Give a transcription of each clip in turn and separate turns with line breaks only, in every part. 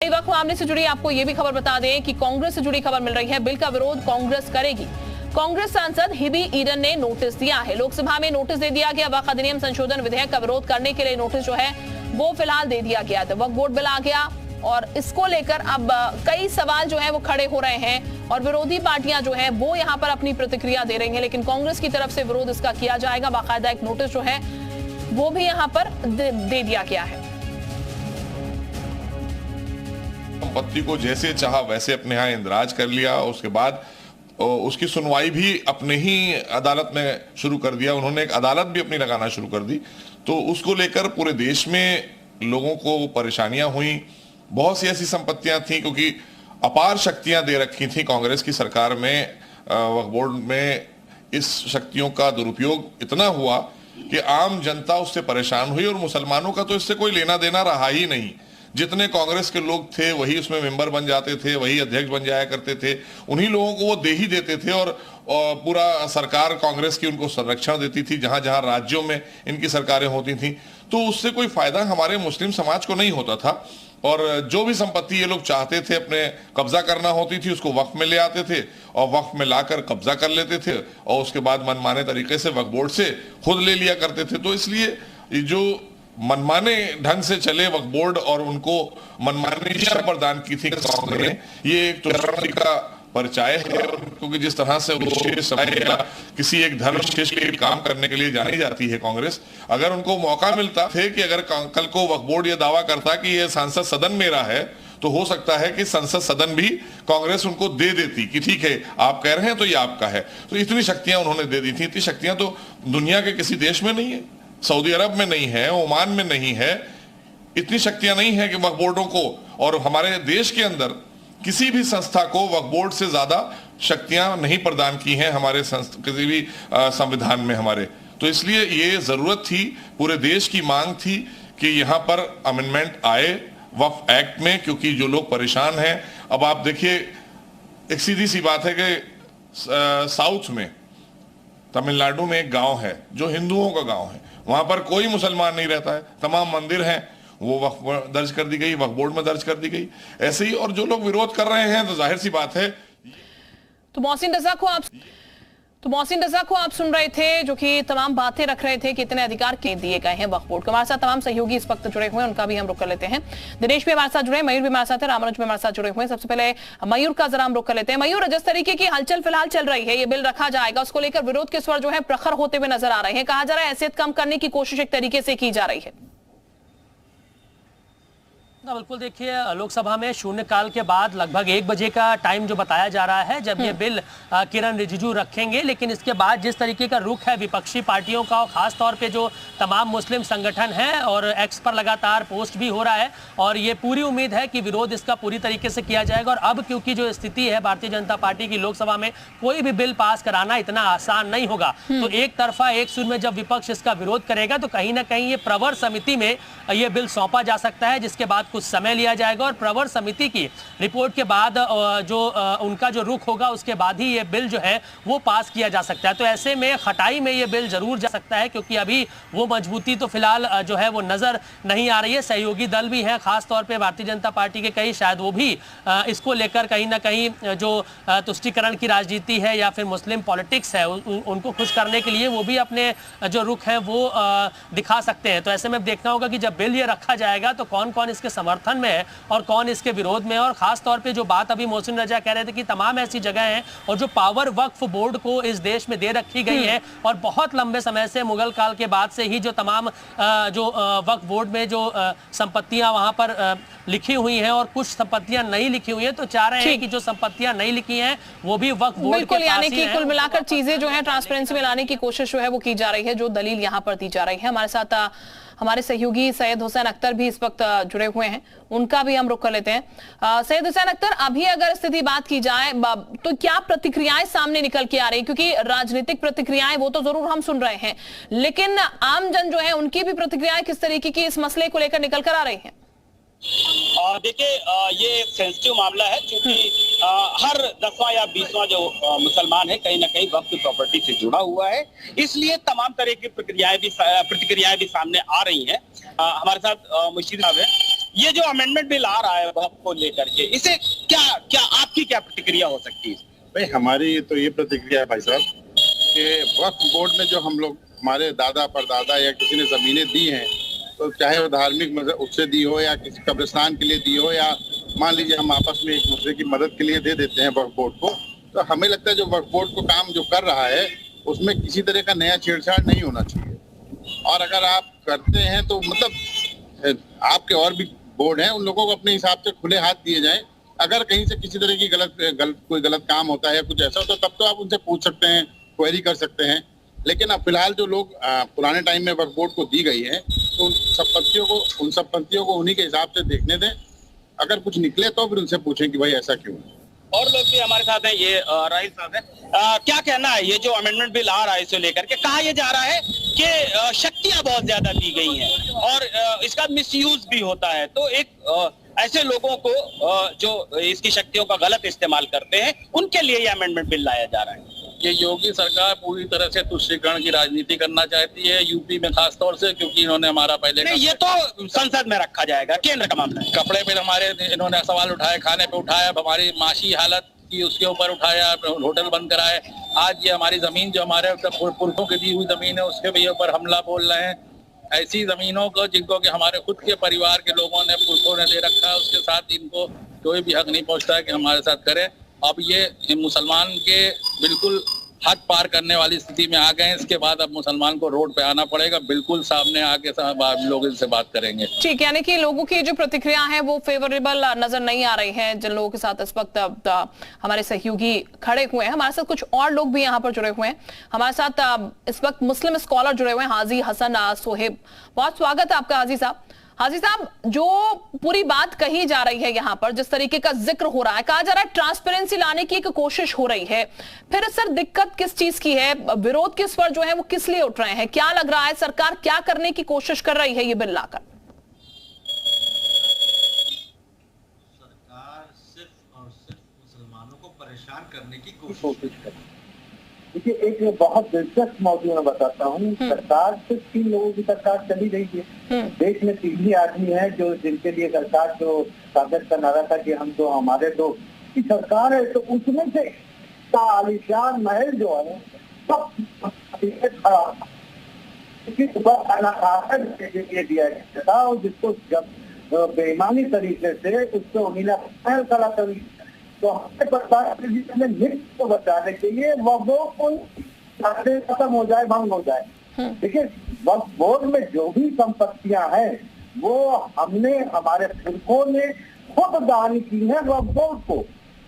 वक्त मामले से जुड़ी आपको यह भी खबर बता दें कि कांग्रेस से जुड़ी खबर मिल रही है। बिल का विरोध कांग्रेस करेगी। कांग्रेस सांसद हिबी ईडन ने नोटिस दिया है। लोकसभा में नोटिस दे दिया गया। वक्फ अधिनियम संशोधन विधेयक का विरोध करने के लिए नोटिस जो है वो फिलहाल दे दिया गया। वक्फ बोर्ड बिल आ गया और इसको लेकर अब कई सवाल जो है वो खड़े हो रहे हैं और विरोधी पार्टियां जो है वो यहाँ पर अपनी प्रतिक्रिया दे रही हैं, लेकिन कांग्रेस की तरफ से विरोध इसका किया जाएगा। बाकायदा एक नोटिस जो है वो भी यहाँ पर दे दिया गया है।
संपत्ति को जैसे चाहा वैसे अपने यहाँ इंदराज कर लिया। उसके बाद उसकी सुनवाई भी अपने ही अदालत में शुरू कर दिया। उन्होंने एक अदालत भी अपनी लगाना शुरू कर दी। तो उसको लेकर पूरे देश में लोगों को परेशानियां हुई। बहुत सी ऐसी संपत्तियां थी क्योंकि अपार शक्तियां दे रखी थी कांग्रेस की सरकार में। वक्फ बोर्ड में इस शक्तियों का दुरुपयोग इतना हुआ कि आम जनता उससे परेशान हुई और मुसलमानों का तो इससे कोई लेना देना रहा ही नहीं। जितने कांग्रेस के लोग थे वही उसमें मेंबर बन जाते थे, वही अध्यक्ष बन जाया करते थे। उन्हीं लोगों को वो दे ही देते थे और पूरा सरकार कांग्रेस की उनको संरक्षण देती थी जहां जहां राज्यों में इनकी सरकारें होती थी। तो उससे कोई फायदा हमारे मुस्लिम समाज को नहीं होता था। और जो भी संपत्ति ये लोग चाहते थे अपने कब्जा करना होती थी उसको वक्फ में ले आते थे और वक्फ में लाकर कब्जा कर लेते थे और उसके बाद मनमाने तरीके से वक्फ बोर्ड से खुद ले लिया करते थे। तो इसलिए ये जो मनमाने ढंग से चले वक्फ बोर्ड और उनको मनमानी प्रदान की थी कांग्रेस ने, ये एक तुष्टिकरण का परिचय है। क्योंकि जिस तरह से वो किसी एक धर्म विशेष के काम करने के लिए जानी जाती है कांग्रेस, अगर उनको मौका मिलता थे कि अगर कल को वक्फ बोर्ड ये दावा करता कि ये संसद सदन मेरा है, तो हो सकता है कि संसद सदन भी कांग्रेस उनको दे देती कि ठीक है आप कह रहे हैं तो ये आपका है। तो इतनी शक्तियां उन्होंने दे दी थी। इतनी शक्तियां तो दुनिया के किसी देश में नहीं है, सऊदी अरब में नहीं है, ओमान में नहीं है। इतनी शक्तियां नहीं है कि वक्फ बोर्डों को, और हमारे देश के अंदर किसी भी संस्था को वक्फ बोर्ड से ज्यादा शक्तियां नहीं प्रदान की हैं हमारे किसी भी संविधान में हमारे। तो इसलिए ये जरूरत थी, पूरे देश की मांग थी कि यहाँ पर अमेंडमेंट आए वक्फ एक्ट में, क्योंकि जो लोग परेशान हैं। अब आप देखिए, एक सीधी सी बात है कि साउथ में तमिलनाडु में एक गांव है जो हिंदुओं का गांव है। वहां पर कोई मुसलमान नहीं रहता है, तमाम मंदिर हैं, वो वक्फ दर्ज कर दी गई, वक्फ बोर्ड में दर्ज कर दी गई। ऐसे ही और जो लोग विरोध कर रहे हैं तो जाहिर सी बात है।
तो मोहसिन रजा को आप सुन रहे थे, जो कि तमाम बातें रख रहे थे कि इतने अधिकार दिए गए हैं वक्फ बोर्ड को। हमारे साथ तमाम सहयोगी इस वक्त जुड़े हुए हैं, उनका भी हम रुख कर लेते हैं। दिनेश भी हमारे साथ जुड़े, मयूर भी हमारे साथ है, रामराज भी हमारे साथ जुड़े हुए हैं। सबसे पहले मयूर का जरा हम रुख कर लेते हैं। मयूर, जिस तरीके की हलचल फिलहाल चल रही है, ये बिल रखा जाएगा, उसको लेकर विरोध के स्वर जो है प्रखर होते हुए नजर आ रहे हैं। कहा जा रहा है हैसियत कम करने की कोशिश एक तरीके से की जा रही है।
बिल्कुल, देखिए लोकसभा में शून्यकाल के बाद लगभग 1 बजे का टाइम जो बताया जा रहा है जब ये बिल किरण रिजिजू रखेंगे, लेकिन इसके बाद जिस तरीके का रुख है विपक्षी पार्टियों का, और खास तौर पे जो तमाम मुस्लिम संगठन हैं, और एक्स पर लगातार पोस्ट भी हो रहा है और ये पूरी उम्मीद है कि विरोध इसका पूरी तरीके से किया जाएगा। और अब क्योंकि जो स्थिति है भारतीय जनता पार्टी की, लोकसभा में कोई भी बिल पास कराना इतना आसान नहीं होगा। तो एक तरफा एक सुर में जब विपक्ष इसका विरोध करेगा तो कहीं ना कहीं ये प्रवर समिति में ये बिल सौंपा जा सकता है, जिसके बाद कुछ समय लिया जाएगा और प्रवर समिति की रिपोर्ट के बाद जो उनका जो रुख होगा उसके बाद ही ये बिल जो है वो पास किया जा सकता है। तो ऐसे में खटाई में ये बिल जरूर जा सकता है, क्योंकि अभी वो मजबूती तो फिलहाल जो है वो नजर नहीं आ रही है। सहयोगी दल भी हैं, खास तौर पे भारतीय जनता पार्टी के कई, शायद वो भी इसको लेकर कहीं ना कहीं जो तुष्टिकरण की राजनीति है या फिर मुस्लिम पॉलिटिक्स है उनको खुश करने के लिए वो भी अपने जो रुख है वो दिखा सकते हैं। तो ऐसे में देखना होगा कि जब बिल ये रखा जाएगा तो कौन कौन इसके समर्थन में है और कौन इसके विरोध में। और खास तौर पे जो बात अभी मोहसिन रजा कह रहे थे कि तमाम ऐसी जगह हैं और जो पावर वक्फ बोर्ड को इस देश में दे रखी गई है, और बहुत लंबे समय से, मुगल काल के बाद से ही जो तमाम जो वक्फ बोर्ड में जो संपत्तियां वहां पर लिखी हुई हैं और कुछ संपत्तियां नहीं लिखी हुई हैं, तो चाह रहे हैं कि जो संपत्तियां नहीं लिखी हैं वो भी वक्फ बोर्ड के पास ही हैं।
यानी कि कुल मिलाकर चीजें जो है ट्रांसपेरेंसी में लाने की कोशिश जो है वो की जा रही है, जो दलील यहाँ पर दी जा रही है। हमारे साथ हमारे सहयोगी सैयद हुसैन अख्तर भी इस वक्त जुड़े हुए हैं, उनका भी हम रुख कर लेते हैं। सैयद हुसैन अख्तर, अभी अगर स्थिति बात की जाए तो क्या प्रतिक्रियाएं सामने निकल के आ रही है? क्योंकि राजनीतिक प्रतिक्रियाएं वो तो जरूर हम सुन रहे हैं, लेकिन आम जन जो है उनकी भी प्रतिक्रियाएं किस तरीके की इस मसले को लेकर निकल कर आ रही है?
देखिए, ये एक सेंसिटिव मामला है, क्योंकि हर 10वां या 20वां जो मुसलमान है कहीं ना कहीं वक्फ की प्रॉपर्टी से जुड़ा हुआ है, इसलिए तमाम तरह की प्रतिक्रियाएं भी सामने आ रही हैं। हमारे साथ मुर्शीद साहब है, ये जो अमेंडमेंट बिल आ रहा है वक्फ को लेकर के, इसे क्या आपकी क्या प्रतिक्रिया हो सकती है?
भाई हमारी तो ये प्रतिक्रिया है भाई साहब कि वक्फ बोर्ड में जो हम लोग हमारे दादा परदादा या किसी ने जमीनें दी हैं, तो चाहे वो धार्मिक उससे दी हो या किसी कब्रिस्तान के लिए दी हो, या मान लीजिए हम आपस में एक दूसरे की मदद के लिए दे देते हैं वक्फ बोर्ड को, तो हमें लगता है जो वक्फ बोर्ड को काम जो कर रहा है उसमें किसी तरह का नया छेड़छाड़ नहीं होना चाहिए। और अगर आप करते हैं तो मतलब आपके और भी बोर्ड हैं, उन लोगों को अपने हिसाब से खुले हाथ दिए जाएं। अगर कहीं से किसी तरह की कोई गलत काम होता है या कुछ ऐसा होता है, तब तो आप उनसे पूछ सकते हैं, क्वेरी कर सकते हैं। लेकिन अब फिलहाल जो लोग पुराने टाइम में वक्फ बोर्ड को दी गई है, तो उन संपत्तियों को उन्हीं के हिसाब से देखने दें। अगर कुछ निकले तो फिर उनसे पूछें कि भाई ऐसा क्यों है।
और लोग भी हमारे साथ हैं, ये राहिल साहब है, क्या कहना है ये जो अमेंडमेंट बिल आ रहा है इसे लेकर के? कहा यह जा रहा है कि शक्तियां बहुत ज्यादा दी गई हैं और इसका मिसयूज भी होता है, तो एक ऐसे लोगों को जो इसकी शक्तियों का गलत इस्तेमाल करते हैं उनके लिए ये अमेंडमेंट बिल लाया जा रहा है।
ये योगी सरकार पूरी तरह से तुष्टीकरण की राजनीति करना चाहती है, यूपी में खास तौर से, क्योंकि इन्होंने हमारा पहले
नहीं, ये तो संसद में रखा जाएगा, केंद्र का मामला है।
कपड़े पे हमारे इन्होंने सवाल उठाए, खाने पे उठाया, हमारी माशी हालत की उसके ऊपर उठाया, होटल बंद कराए। आज ये हमारी जमीन जो हमारे पुरखों की दी हुई जमीन है उसके भी ऊपर हमला बोल रहे हैं। ऐसी जमीनों को जिनको कि हमारे खुद के परिवार के लोगों ने पुरखों ने दे रखा है, उसके साथ इनको कोई भी हक नहीं पहुंचता है कि हमारे साथ करें। अब ये मुसलमान के बिल्कुल हद पार करने वाली स्थिति में आ गए हैं। इसके बाद अब मुसलमान को रोड पे आना पड़ेगा, बिल्कुल सामने आके लोग इनसे बात करेंगे।
ठीक, यानी कि लोगों की जो प्रतिक्रिया है वो फेवरेबल नजर नहीं आ रही है जिन लोगों के साथ इस वक्त हमारे सहयोगी खड़े हुए हैं। हमारे साथ कुछ और लोग भी यहाँ पर जुड़े हुए हैं। हमारे साथ इस वक्त मुस्लिम स्कॉलर जुड़े हुए हैं, हाजी हसन सोहेब। बहुत स्वागत है आपका हाजी साहब। हाजी साहब, जो पूरी बात कही जा रही है यहाँ पर, जिस तरीके का जिक्र हो रहा है, कहा जा रहा है ट्रांसपेरेंसी लाने की एक कोशिश हो रही है, फिर सर दिक्कत किस चीज की है? विरोध के स्वर जो है वो किस लिए उठ रहे हैं? क्या लग रहा है सरकार क्या करने की कोशिश कर रही है ये बिल लाकर?
सरकार सिर्फ और सिर्फ मुसलमानों को परेशान करने की कोशिश कर रही है।
देखिए, एक बहुत दिलचस्प मौजूद मैं बताता हूँ। सरकार सिर्फ 3 लोगों की सरकार चली रही है। देश में 3 ही आदमी है जो जिनके लिए सरकार जो कागज का नारा था कि हम तो हमारे दो की सरकार है, तो उसमें से आलिशान महल जो है सब दिया गया था, और जिसको जब बेईमानी तरीके से उसको नीला महल खड़ा कर, तो हमें निष्ठ को बचाने के लिए वो कोई खत्म हो जाए, भंग हो जाए। देखिए, वक्फ बोर्ड में जो भी संपत्तियां हैं वो हमने, हमारे पुरखों ने खुद दान की है वक्फ बोर्ड को,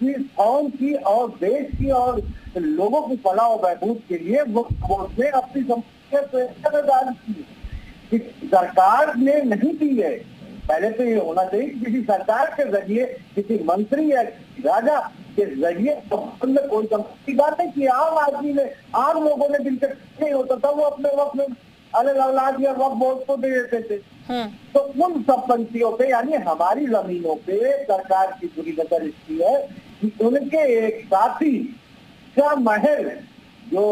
कि कौम की और देश की और लोगों की फलाह और बहबूद के लिए वक्फ बोर्ड ने अपनी संपत्तियां दान की। सरकार ने नहीं की है। पहले तो ये होना चाहिए कि किसी सरकार के जरिए, किसी मंत्री या राजा के जरिए कोई संपत्ति बात है कि आम आदमी ने, आम लोगों ने दिलचस्पी नहीं होता था, वो अपने वक्त में अलग औलाद या वक्त बोर्ड को दे देते थे। तो उन संपत्तियों पे, यानी हमारी जमीनों पे सरकार की बुरी नजर इसकी है कि उनके एक साथी का महल जो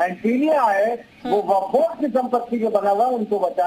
एंटीलिया है वो वक्फ बोर्ड की संपत्ति के बना हुआ, उनको बचा